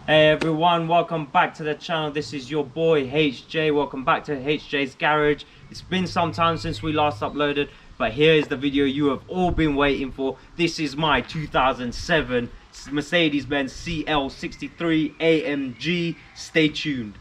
Hey everyone, welcome back to the channel. This is your boy HJ. Welcome back to HJ's Garage. It's been some time since we last uploaded, but here is the video you have all been waiting for. This is my 2007 Mercedes Benz CL63 AMG. Stay tuned.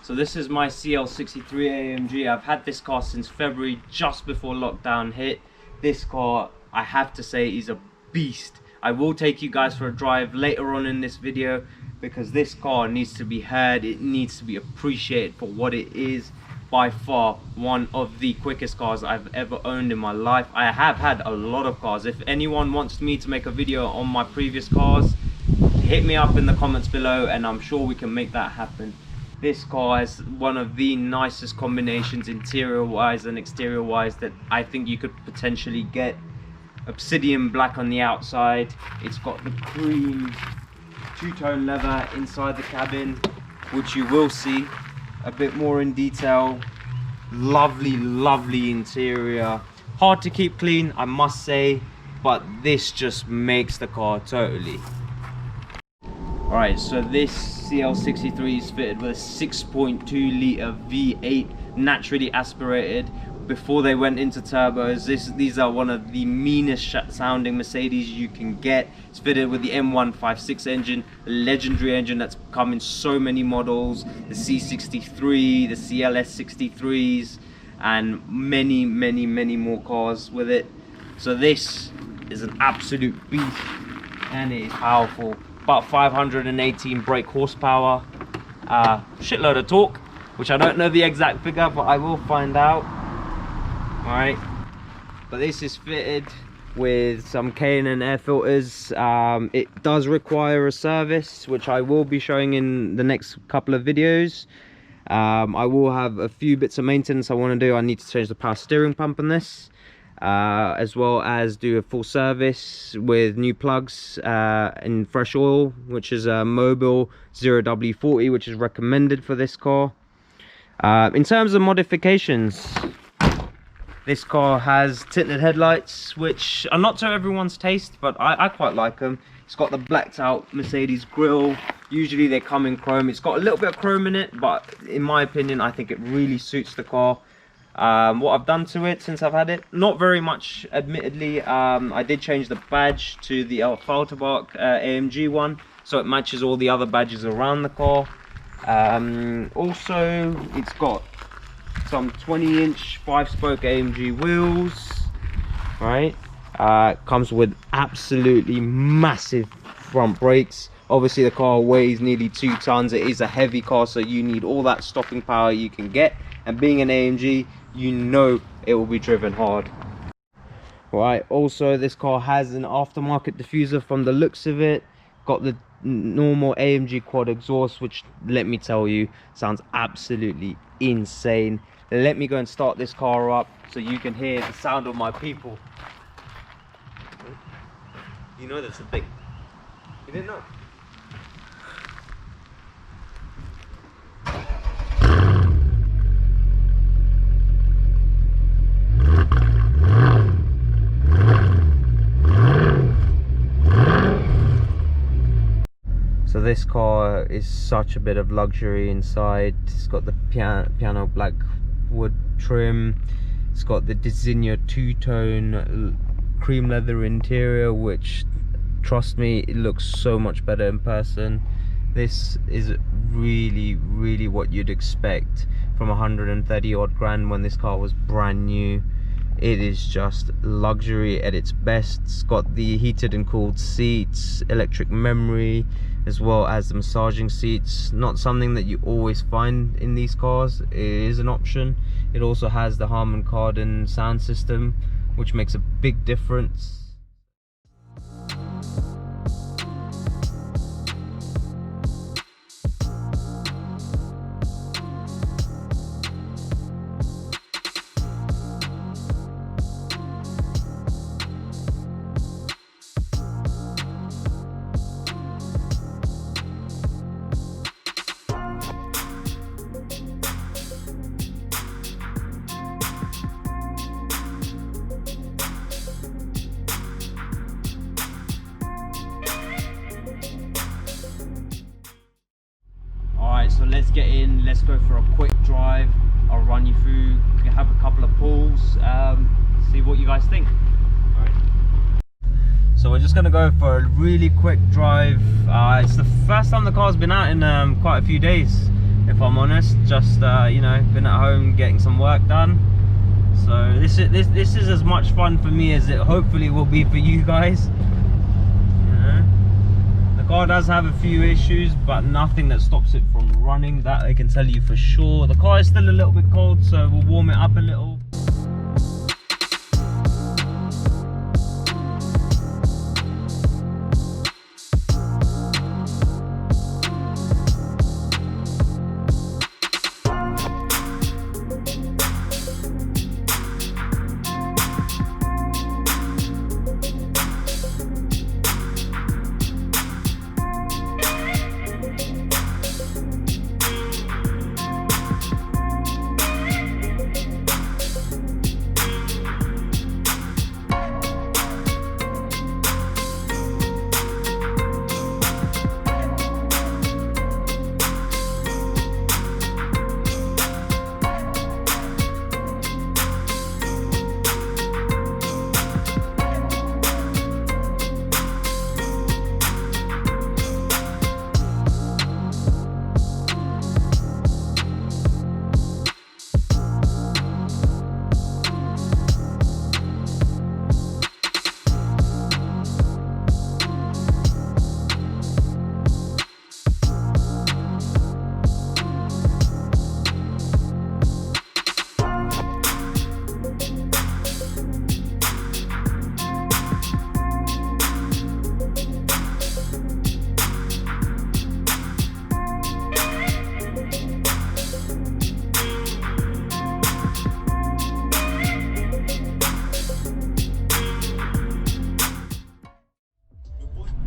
So this is my CL63 AMG. I've had this car since February, just before lockdown hit. This car, I have to say, is a beast. I will take you guys for a drive later on in this video because this car needs to be heard. It needs to be appreciated for what it is. By far one of the quickest cars I've ever owned in my life. I have had a lot of cars. If anyone wants me to make a video on my previous cars, hit me up in the comments below and I'm sure we can make that happen. This car has one of the nicest combinations interior wise and exterior wise that I think you could potentially get. Obsidian black on the outside. It's got the cream two-tone leather inside the cabin, which you will see a bit more in detail. Lovely interior. Hard to keep clean, I must say, but this just makes the car totally. Alright, so this CL63 is fitted with a 6.2 litre V8 naturally aspirated. Before they went into turbos, these are one of the meanest sounding Mercedes you can get. It's fitted with the M156 engine, a legendary engine that's come in so many models, the C63, the CLS63s, and many more cars with it. So this is an absolute beast and it is powerful. About 518 brake horsepower, shitload of torque, which I don't know the exact figure, but I will find out. Alright, but this is fitted with some K&N air filters. It does require a service, which I will be showing in the next couple of videos. I will have a few bits of maintenance I want to do. I need to change the power steering pump on this, as well as do a full service with new plugs and fresh oil, which is a Mobil 0W40, which is recommended for this car. In terms of modifications, this car has tinted headlights, which are not to everyone's taste, but I quite like them. It's got the blacked out Mercedes grille. Usually they come in chrome. It's got a little bit of chrome in it, but in my opinion, I think it really suits the car. What I've done to it since I've had it, not very much admittedly. I did change the badge to the Walkaround AMG one, so it matches all the other badges around the car. Also, it's got some 20-inch 5-spoke AMG wheels, right? Comes with absolutely massive front brakes. Obviously the car weighs nearly 2 tons. It is a heavy car, so you need all that stopping power you can get, and being an AMG, you know it will be driven hard. Right, also this car has an aftermarket diffuser from the looks of it. Got the normal AMG quad exhaust, which, let me tell you, sounds absolutely insane. Let me go and start this car up so you can hear the sound of my people. You know that's a thing. You didn't know? So this car is such a bit of luxury inside. It's got the piano black wood trim. It's got the Designer two-tone cream leather interior, which, trust me, it looks so much better in person. This is really what you'd expect from 130 odd grand when this car was brand new. It is just luxury at its best. It's got the heated and cooled seats, electric memory, as well as the massaging seats. Not something that you always find in these cars. It is an option. It also has the Harman Kardon sound system, which makes a big difference. So let's get in, let's go for a quick drive. I'll run you through, have a couple of pulls, see what you guys think. All right. So we're just gonna go for a really quick drive. It's the first time the car's been out in quite a few days, if I'm honest. Just you know, been at home getting some work done. So this is as much fun for me as it hopefully will be for you guys. The car does have a few issues, but nothing that stops it from running, that I can tell you for sure. The car is still a little bit cold, so we'll warm it up a little.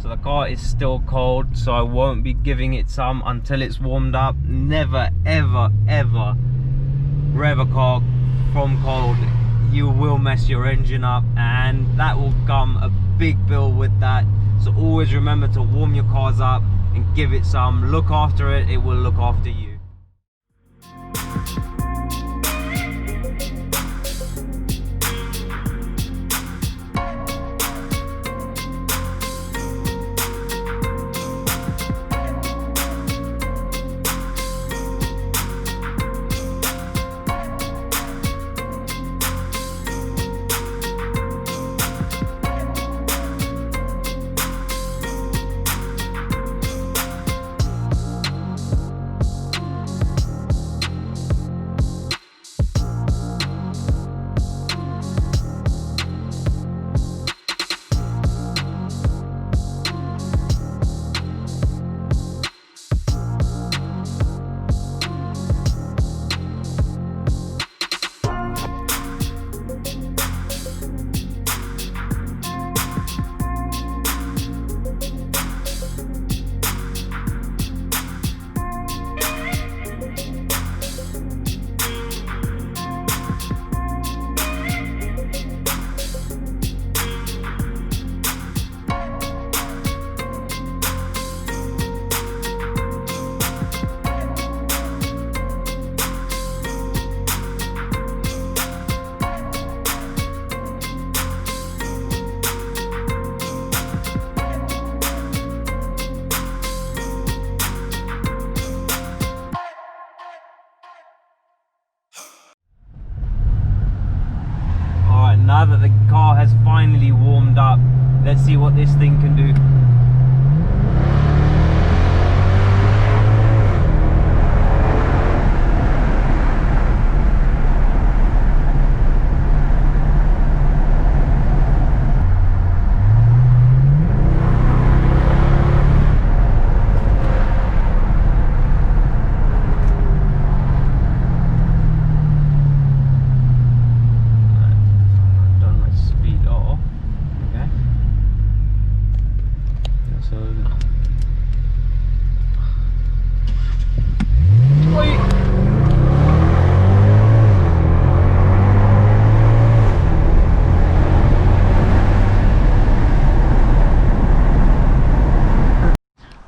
The car is still cold, so I won't be giving it some until it's warmed up. Never ever rev a car from cold. You will mess your engine up, and that will come a big bill with that. So always remember to warm your cars up and give it some. Look after it, it will look after you. now that the car has finally warmed up, let's see what this thing can do.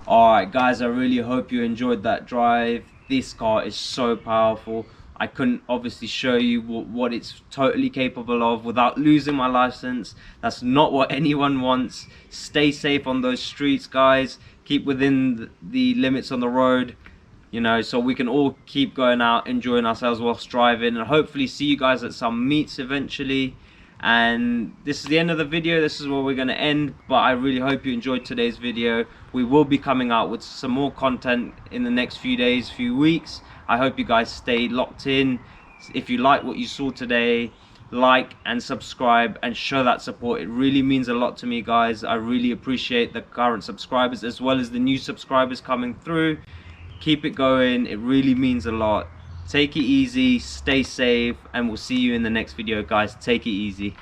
Alright guys, I really hope you enjoyed that drive. This car is so powerful. I couldn't obviously show you what it's totally capable of without losing my license. That's not what anyone wants. Stay safe on those streets, guys. Keep within the limits on the road, you know, so we can all keep going out, enjoying ourselves whilst driving, and hopefully see you guys at some meets eventually. And this is the end of the video. This is where we're going to end, but I really hope you enjoyed today's video. We will be coming out with some more content in the next few days, few weeks. I hope you guys stay locked in. If you like what you saw today, like and subscribe and show that support. It really means a lot to me, guys. I really appreciate the current subscribers as well as the new subscribers coming through. Keep it going. It really means a lot. Take it easy, stay safe, and we'll see you in the next video, guys. Take it easy.